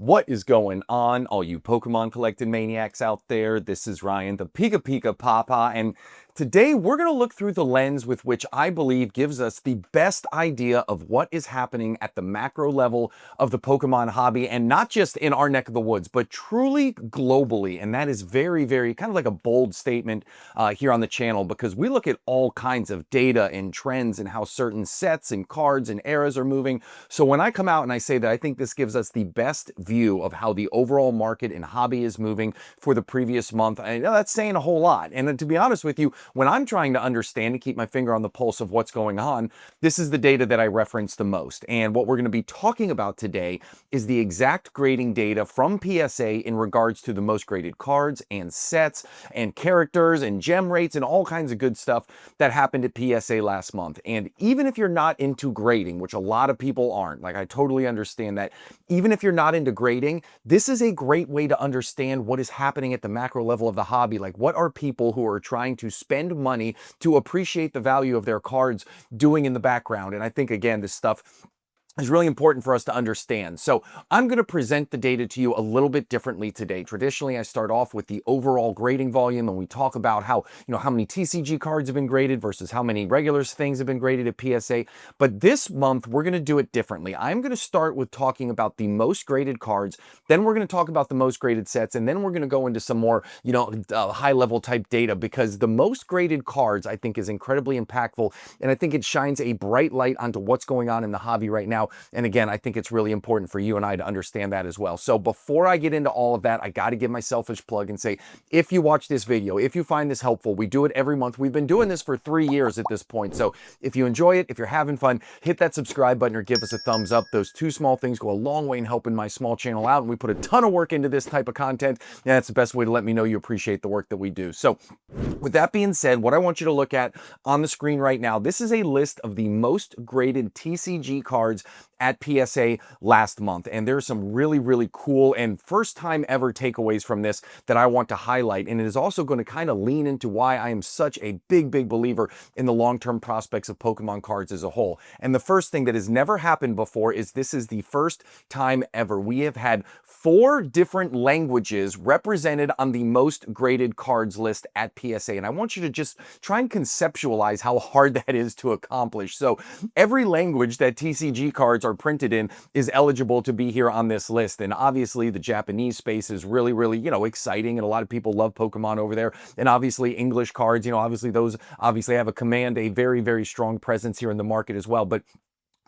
What is going on, all you Pokemon collecting maniacs out there? This is Ryan, the Pika Pika Papa, and today we're going to look through the lens with which I believe gives us the best idea of what is happening at the macro level of the Pokemon hobby, and not just in our neck of the woods, but truly globally. And that is very, very kind of like a bold statement here on the channel, because we look at all kinds of data and trends and how certain sets and cards and eras are moving. So when I come out and I say that I think this gives us the best view of how the overall market and hobby is moving for the previous month, I know that's saying a whole lot. And to be honest with you, when I'm trying to understand and keep my finger on the pulse of what's going on, this is the data that I reference the most. And what we're going to be talking about today is the exact grading data from PSA in regards to the most graded cards and sets and characters and gem rates and all kinds of good stuff that happened at PSA last month. And even if you're not into grading, which a lot of people aren't, like I totally understand that, even if you're not into grading, this is a great way to understand what is happening at the macro level of the hobby. Like, what are people who are trying to spend money to appreciate the value of their cards doing in the background? And I think, again, this stuff is really important for us to understand. So I'm going to present the data to you a little bit differently today. Traditionally, I start off with the overall grading volume, and we talk about how, how many TCG cards have been graded versus how many regular things have been graded at PSA. But this month, we're going to do it differently. I'm going to start with talking about the most graded cards. Then we're going to talk about the most graded sets, and then we're going to go into some more, high level type data, because the most graded cards, I think, is incredibly impactful. And I think it shines a bright light onto what's going on in the hobby right now. And again, I think it's really important for you and I to understand that as well. So before I get into all of that, I got to give my selfish plug and say, if you watch this video, if you find this helpful, we do it every month. We've been doing this for 3 years at this point. So if you enjoy it, if you're having fun, hit that subscribe button or give us a thumbs up. Those two small things go a long way in helping my small channel out. And we put a ton of work into this type of content. And that's the best way to let me know you appreciate the work that we do. So with that being said, what I want you to look at on the screen right now, this is a list of the most graded TCG cards at PSA last month. And there's some really, really cool and first time ever takeaways from this that I want to highlight. And it is also going to kind of lean into why I am such a big, big believer in the long-term prospects of Pokemon cards as a whole. And the first thing that has never happened before is this is the first time ever we have had 4 different languages represented on the most graded cards list at PSA. And I want you to just try and conceptualize how hard that is to accomplish. So every language that TCG cards are printed in is eligible to be here on this list. And obviously the Japanese space is really, really, exciting. And a lot of people love Pokemon over there. And obviously English cards, obviously those obviously have a very, very strong presence here in the market as well. But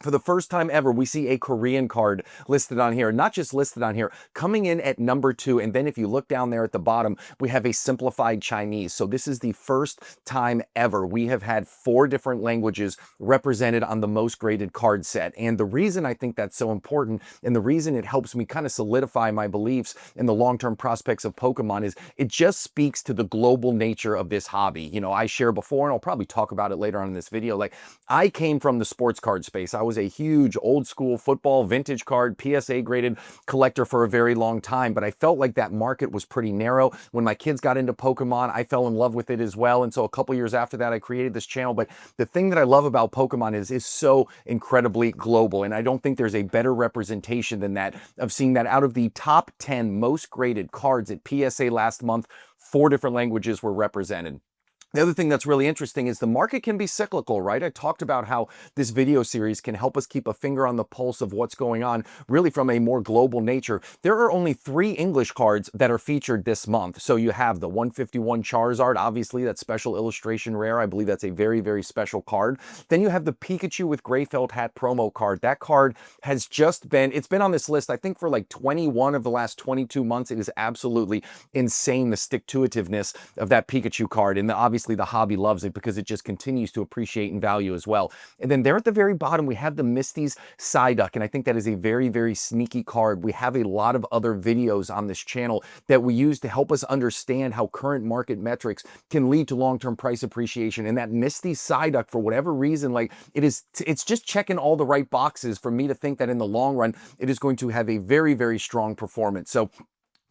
for the first time ever, we see a Korean card listed on here, not just listed on here, coming in at number 2. And then if you look down there at the bottom, we have a Simplified Chinese. So this is the first time ever we have had 4 different languages represented on the most graded card set. And the reason I think that's so important, and the reason it helps me kind of solidify my beliefs in the long-term prospects of Pokemon, is it just speaks to the global nature of this hobby. I share before, and I'll probably talk about it later on in this video, like I came from the sports card space. I was a huge old school football vintage card PSA graded collector for a very long time, but I felt like that market was pretty narrow. When my kids got into Pokemon, I fell in love with it as well. And so a couple years after that, I created this channel. But the thing that I love about Pokemon is so incredibly global. And I don't think there's a better representation than that, of seeing that out of the top 10 most graded cards at PSA last month, 4 different languages were represented. The other thing that's really interesting is the market can be cyclical, right? I talked about how this video series can help us keep a finger on the pulse of what's going on, really from a more global nature. There are only 3 English cards that are featured this month. So you have the 151 Charizard, obviously that special illustration rare. I believe that's a very, very special card. Then you have the Pikachu with gray felt hat promo card. That card has it's been on this list, I think, for like 21 of the last 22 months. It is absolutely insane, the stick-to-itiveness of that Pikachu card. And obviously the hobby loves it because it just continues to appreciate in value as well. And then there at the very bottom, we have the Misty's Psyduck, and I think that is a very, very sneaky card. We have a lot of other videos on this channel that we use to help us understand how current market metrics can lead to long-term price appreciation. And that Misty's Psyduck, for whatever reason, like it's just checking all the right boxes for me to think that in the long run, it is going to have a very, very strong performance. So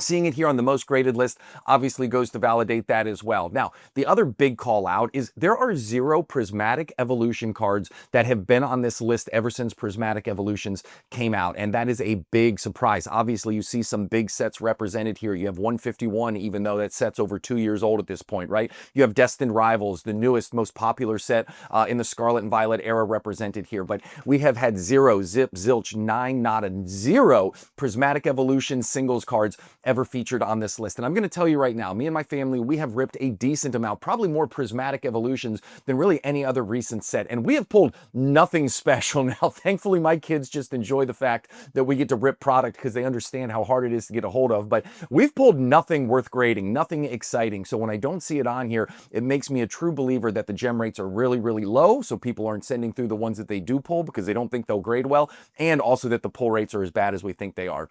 Seeing it here on the most graded list obviously goes to validate that as well. Now, the other big call out is there are 0 Prismatic Evolution cards that have been on this list ever since Prismatic Evolutions came out, and that is a big surprise. Obviously, you see some big sets represented here. You have 151, even though that set's over 2 years old at this point, right? You have Destined Rivals, the newest, most popular set in the Scarlet and Violet era represented here, but we have had 0, zip, zilch, 9, nada, 0 Prismatic Evolution singles cards ever featured on this list. And I'm going to tell you right now, me and my family, we have ripped a decent amount, probably more Prismatic Evolutions than really any other recent set. And we have pulled nothing special now. Thankfully, my kids just enjoy the fact that we get to rip product because they understand how hard it is to get a hold of. But we've pulled nothing worth grading, nothing exciting. So when I don't see it on here, it makes me a true believer that the gem rates are really, really low. So people aren't sending through the ones that they do pull because they don't think they'll grade well. And also that the pull rates are as bad as we think they are.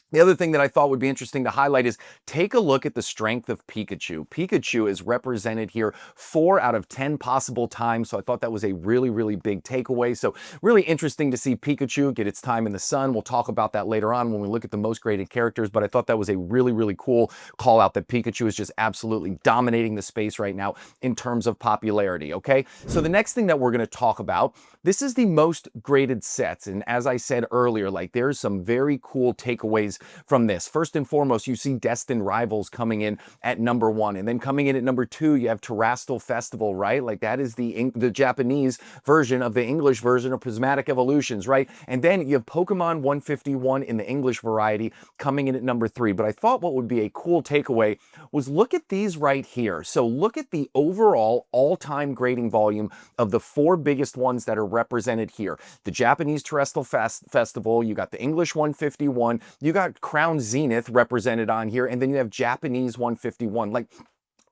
The other thing that I thought would be interesting to highlight is take a look at the strength of Pikachu. Pikachu is represented here 4 out of 10 possible times, so I thought that was a really, really big takeaway. So really interesting to see Pikachu get its time in the sun. We'll talk about that later on when we look at the most graded characters, but I thought that was a really, really cool call out that Pikachu is just absolutely dominating the space right now in terms of popularity, okay? So the next thing that we're going to talk about, this is the most graded sets, and as I said earlier, like there's some very cool takeaways from this. First and foremost, you see Destined Rivals coming in at number 1, and then coming in at number 2, you have Terrestrial Festival, right? Like that is the Japanese version of the English version of Prismatic Evolutions, right? And then you have Pokemon 151 in the English variety coming in at number 3. But I thought what would be a cool takeaway was look at these right here. So look at the overall all-time grading volume of the 4 biggest ones that are represented here. The Japanese Terrestrial Festival, you got the English 151, you got Crown Zenith represented on here, and then you have Japanese 151. Like,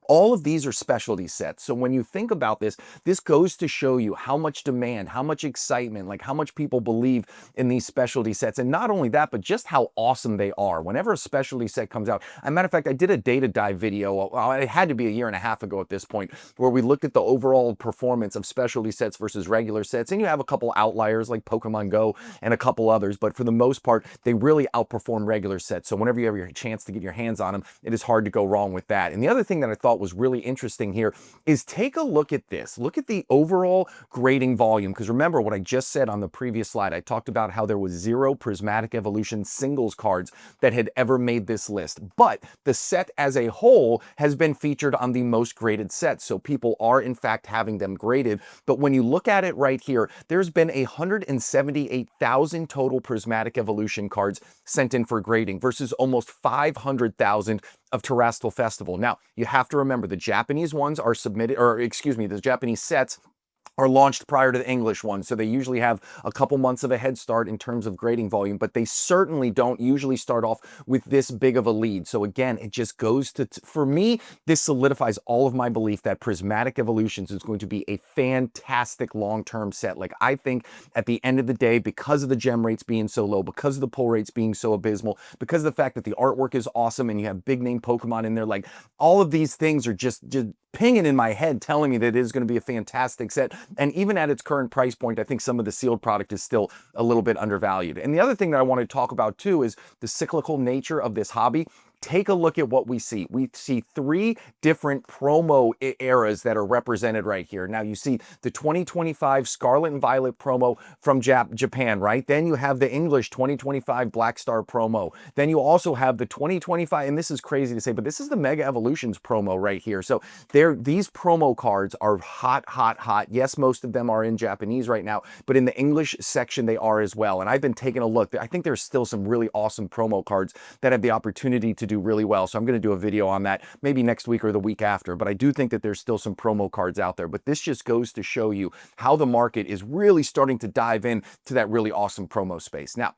all of these are specialty sets. So when you think about this, this goes to show you how much demand, how much excitement, like how much people believe in these specialty sets. And not only that, but just how awesome they are. Whenever a specialty set comes out, as a matter of fact, I did a data dive video, well, it had to be a year and a half ago at this point, where we looked at the overall performance of specialty sets versus regular sets. And you have a couple outliers like Pokemon Go and a couple others, but for the most part, they really outperform regular sets. So whenever you have your chance to get your hands on them, it is hard to go wrong with that. And the other thing that I thought was really interesting here is take a look at this. Look at the overall grading volume, because remember what I just said on the previous slide. I talked about how there was 0 Prismatic Evolution singles cards that had ever made this list, but the set as a whole has been featured on the most graded sets, so people are in fact having them graded. But when you look at it right here, there's been 178,000 total Prismatic Evolution cards sent in for grading versus almost 500,000 of Terrestrial Festival. Now, you have to remember the Japanese ones are submitted, or excuse me, the Japanese sets are launched prior to the English ones. So they usually have a couple months of a head start in terms of grading volume, but they certainly don't usually start off with this big of a lead. So again, it just goes to, for me, this solidifies all of my belief that Prismatic Evolutions is going to be a fantastic long-term set. Like I think at the end of the day, because of the gem rates being so low, because of the pull rates being so abysmal, because of the fact that the artwork is awesome and you have big name Pokemon in there, like all of these things are just pinging in my head telling me that it is going to be a fantastic set. And even at its current price point, I think some of the sealed product is still a little bit undervalued. And the other thing that I want to talk about too is the cyclical nature of this hobby. Take a look at what we see. We see 3 different promo eras that are represented right here. Now you see the 2025 Scarlet and Violet promo from Japan, right? Then you have the English 2025 Black Star promo. Then you also have the 2025, and this is crazy to say, but this is the Mega Evolutions promo right here. So these promo cards are hot, hot, hot. Yes, most of them are in Japanese right now, but in the English section they are as well. And I've been taking a look. I think there's still some really awesome promo cards that have the opportunity to do really well. So I'm going to do a video on that maybe next week or the week after, but I do think that there's still some promo cards out there. But this just goes to show you how the market is really starting to dive in to that really awesome promo space. Now,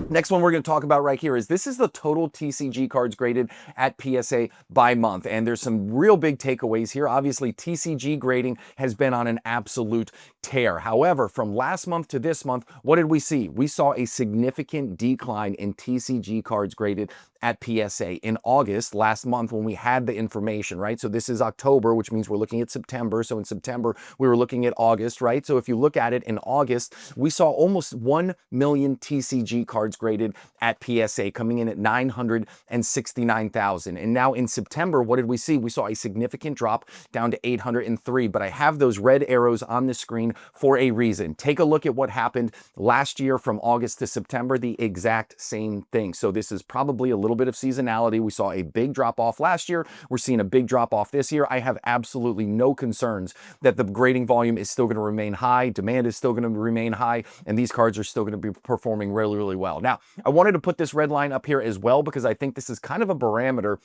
next one we're going to talk about right here is this is the total TCG cards graded at PSA by month. And there's some real big takeaways here. Obviously, TCG grading has been on an absolute tear. However, from last month to this month, what did we see? We saw a significant decline in TCG cards graded at PSA in August, last month when we had the information, right? So this is October, which means we're looking at September. So in September, we were looking at August, right? So if you look at it in August, we saw almost 1 million TCG cards graded at PSA, coming in at 969,000. And now in September, what did we see? We saw a significant drop down to 803, but I have those red arrows on the screen for a reason. Take a look at what happened last year from August to September, the exact same thing. So this is probably a little bit of seasonality. We saw a big drop off last year. We're seeing a big drop off this year. I have absolutely no concerns that the grading volume is still going to remain high. Demand is still going to remain high, and these cards are still going to be performing really, really well. Now, I wanted to put this red line up here as well because I think this is kind of a barometer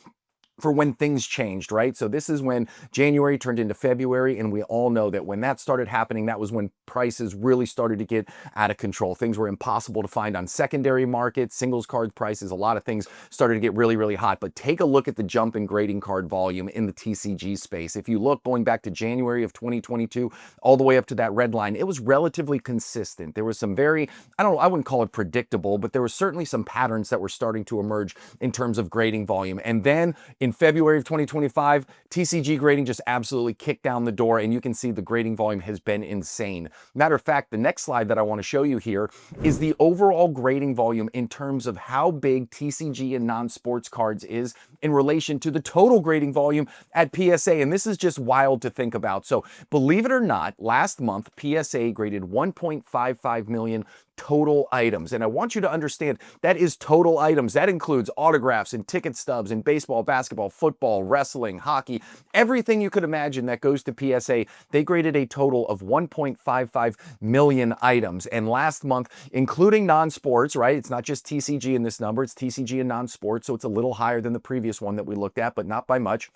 for when things changed, right? So this is when January turned into February, and we all know that when that started happening, that was when prices really started to get out of control. Things were impossible to find on secondary markets, singles card prices, a lot of things started to get really, really hot. But take a look at the jump in grading card volume in the TCG space. If you look going back to January of 2022, all the way up to that red line, it was relatively consistent. There was some very, I wouldn't call it predictable, but there was certainly some patterns that were starting to emerge in terms of grading volume. And then in February of 2025, TCG grading just absolutely kicked down the door, and you can see the grading volume has been insane. Matter of fact, the next slide that I want to show you here is the overall grading volume in terms of how big TCG and non-sports cards is in relation to the total grading volume at PSA, and this is just wild to think about. So believe it or not, last month, PSA graded 1.55 million total items. And I want you to understand that is total items. That includes autographs and ticket stubs and baseball, basketball, football, wrestling, hockey, everything you could imagine that goes to PSA. They graded a total of 1.55 million items. And last month, including non-sports, right? It's not just TCG in this number, it's TCG and non-sports. So it's a little higher than the previous one that we looked at, but not by much.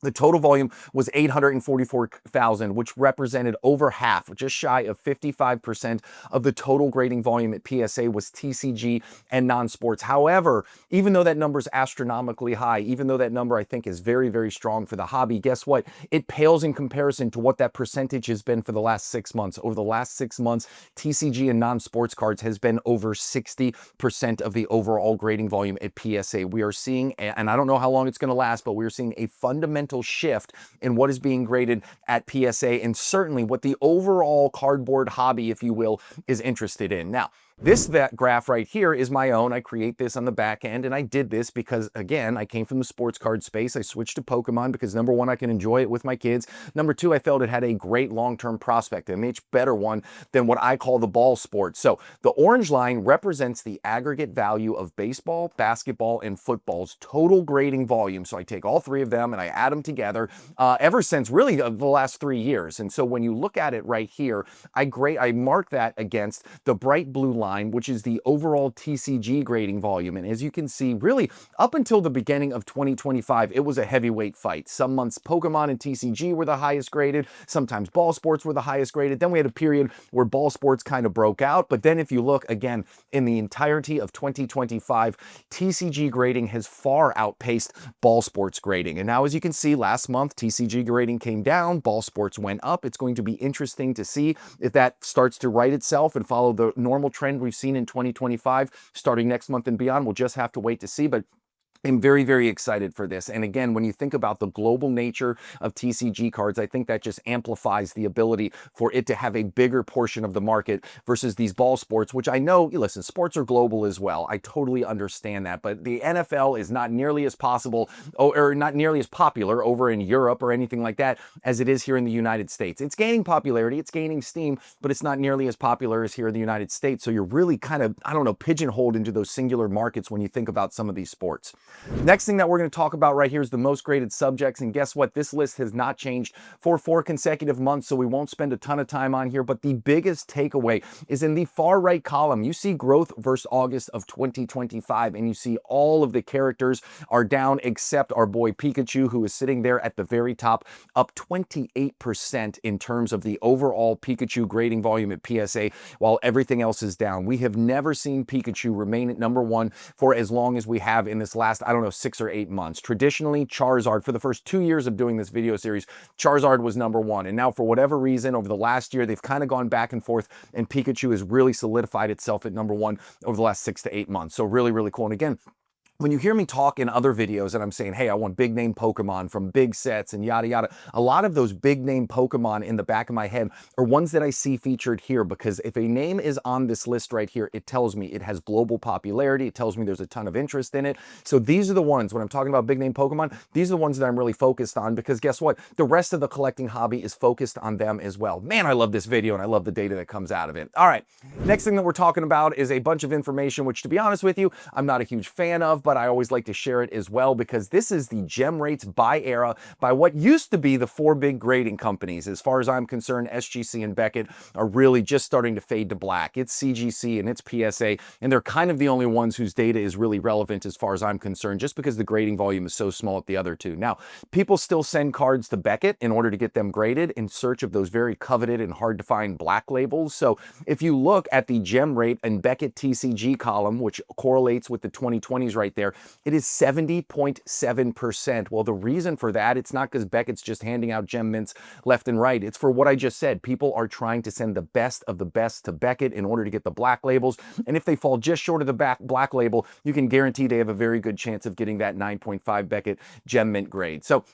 The total volume was 844,000, which represented over half, just shy of 55% of the total grading volume at PSA was TCG and non-sports. However, even though that number is astronomically high, even though that number I think is very, very strong for the hobby, guess what? It pales in comparison to what that percentage has been for the last 6 months. Over the last 6 months, TCG and non-sports cards has been over 60% of the overall grading volume at PSA. We are seeing, and I don't know how long it's going to last, but we're seeing a fundamental shift in what is being graded at PSA, and certainly what the overall cardboard hobby, if you will, is interested in. Now, this graph right here is my own. I create this on the back end, and I did this because, again, I came from the sports card space. I switched to Pokemon because, number one, I can enjoy it with my kids. Number two, I felt it had a great long-term prospect, a much better one than what I call the ball sport. So the orange line represents the aggregate value of baseball, basketball, and football's total grading volume. So I take all three of them and I add them together ever since really the last 3 years. And so when you look at it right here, I mark that against the bright blue line, which is the overall TCG grading volume. And as you can see, really up until the beginning of 2025, it was a heavyweight fight. Some months Pokemon and TCG were the highest graded. Sometimes ball sports were the highest graded. Then we had a period where ball sports kind of broke out. But then if you look again in the entirety of 2025, TCG grading has far outpaced ball sports grading. And now as you can see, last month TCG grading came down, ball sports went up. It's going to be interesting to see if that starts to right itself and follow the normal trend we've seen in 2025 starting next month and beyond. We'll just have to wait to see, but I'm very, very excited for this. And again, when you think about the global nature of TCG cards, I think that just amplifies the ability for it to have a bigger portion of the market versus these ball sports, which I know, listen, sports are global as well. I totally understand that. But the NFL is not nearly as possible or not nearly as popular over in Europe or anything like that as it is here in the United States. It's gaining popularity, it's gaining steam, but it's not nearly as popular as here in the United States. So you're really kind of, I don't know, pigeonholed into those singular markets when you think about some of these sports. Next thing that we're going to talk about right here is the most graded subjects, and guess what? This list has not changed for 4 consecutive months, so we won't spend a ton of time on here, but the biggest takeaway is in the far right column. You see growth versus August of 2025, and you see all of the characters are down except our boy Pikachu, who is sitting there at the very top, up 28% in terms of the overall Pikachu grading volume at PSA, while everything else is down. We have never seen Pikachu remain at number 1 for as long as we have in this last, I don't know, 6 or 8 months. Traditionally, Charizard, for the first 2 years of doing this video series, Charizard was number 1. And now for whatever reason, over the last year, they've kind of gone back and forth, and Pikachu has really solidified itself at number 1 over the last 6 to 8 months. So really, really cool. And again, when you hear me talk in other videos and I'm saying, hey, I want big name Pokemon from big sets and yada yada, a lot of those big name Pokemon in the back of my head are ones that I see featured here, because if a name is on this list right here, it tells me it has global popularity. It tells me there's a ton of interest in it. So these are the ones, when I'm talking about big name Pokemon, these are the ones that I'm really focused on, because guess what? The rest of the collecting hobby is focused on them as well. Man, I love this video and I love the data that comes out of it. All right, next thing that we're talking about is a bunch of information, which to be honest with you, I'm not a huge fan of, but I always like to share it as well, because this is the gem rates by era by what used to be the 4 big grading companies. As far as I'm concerned, SGC and Beckett are really just starting to fade to black. It's CGC and it's PSA, and they're kind of the only ones whose data is really relevant as far as I'm concerned, just because the grading volume is so small at the other two. Now, people still send cards to Beckett in order to get them graded in search of those very coveted and hard to find black labels. So if you look at the gem rate and Beckett TCG column, which correlates with the 2020s right there, it is 70.7%. Well, the reason for that, it's not because Beckett's just handing out gem mints left and right. It's for what I just said. People are trying to send the best of the best to Beckett in order to get the black labels. And if they fall just short of the black label, you can guarantee they have a very good chance of getting that 9.5 Beckett gem mint grade. So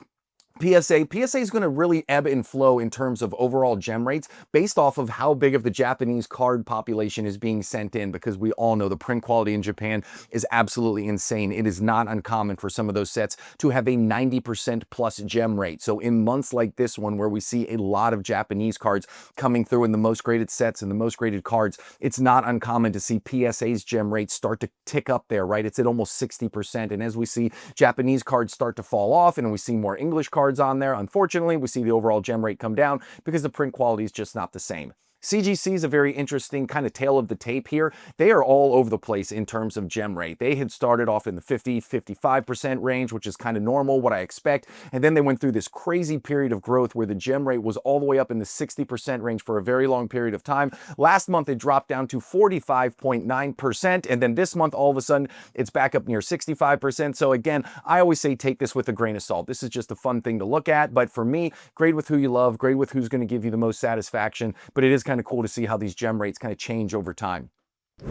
PSA is going to really ebb and flow in terms of overall gem rates based off of how big of the Japanese card population is being sent in, because we all know the print quality in Japan is absolutely insane. It is not uncommon for some of those sets to have a 90% plus gem rate. So in months like this one, where we see a lot of Japanese cards coming through in the most graded sets and the most graded cards, it's not uncommon to see PSA's gem rate start to tick up there, right? It's at almost 60%. And as we see Japanese cards start to fall off and we see more English cards on there, unfortunately, we see the overall gem rate come down because the print quality is just not the same. CGC is a very interesting kind of tale of the tape here. They are all over the place in terms of gem rate. They had started off in the 50-55% range, which is kind of normal, what I expect. And then they went through this crazy period of growth where the gem rate was all the way up in the 60% range for a very long period of time. Last month, it dropped down to 45.9%. And then this month, all of a sudden, it's back up near 65%. So again, I always say take this with a grain of salt. This is just a fun thing to look at. But for me, grade with who you love, grade with who's going to give you the most satisfaction. But it is kind of cool to see how these gem rates kind of change over time.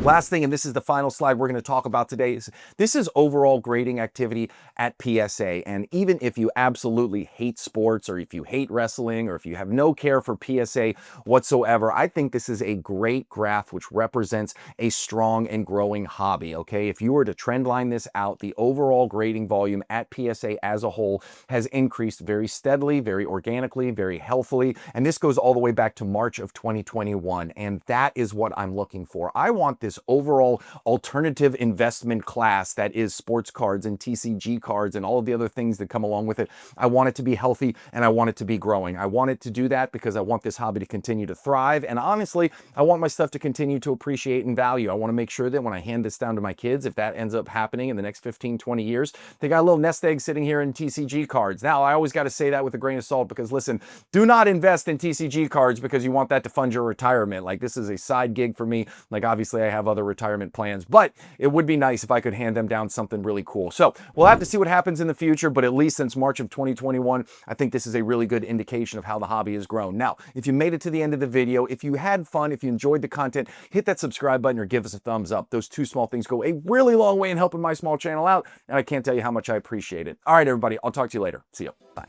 Last thing, and this is the final slide we're going to talk about today, is this is overall grading activity at PSA. And even if you absolutely hate sports, or if you hate wrestling, or if you have no care for PSA whatsoever, I think this is a great graph which represents a strong and growing hobby, okay? If you were to trend line this out, the overall grading volume at PSA as a whole has increased very steadily, very organically, very healthily, and this goes all the way back to March of 2021, and that is what I'm looking for. I want this overall alternative investment class that is sports cards and TCG cards and all of the other things that come along with it. I want it to be healthy and I want it to be growing. I want it to do that because I want this hobby to continue to thrive. And honestly, I want my stuff to continue to appreciate in value. I want to make sure that when I hand this down to my kids, if that ends up happening in the next 15, 20 years, they got a little nest egg sitting here in TCG cards. Now, I always got to say that with a grain of salt, because listen, do not invest in TCG cards because you want that to fund your retirement. Like, this is a side gig for me. Like, obviously I have other retirement plans, but it would be nice if I could hand them down something really cool. So we'll have to see what happens in the future, but at least since March of 2021, I think this is a really good indication of how the hobby has grown. Now, if you made it to the end of the video, if you had fun, if you enjoyed the content, hit that subscribe button or give us a thumbs up. Those two small things go a really long way in helping my small channel out, and I can't tell you how much I appreciate it. All right, everybody, I'll talk to you later. See you. Bye.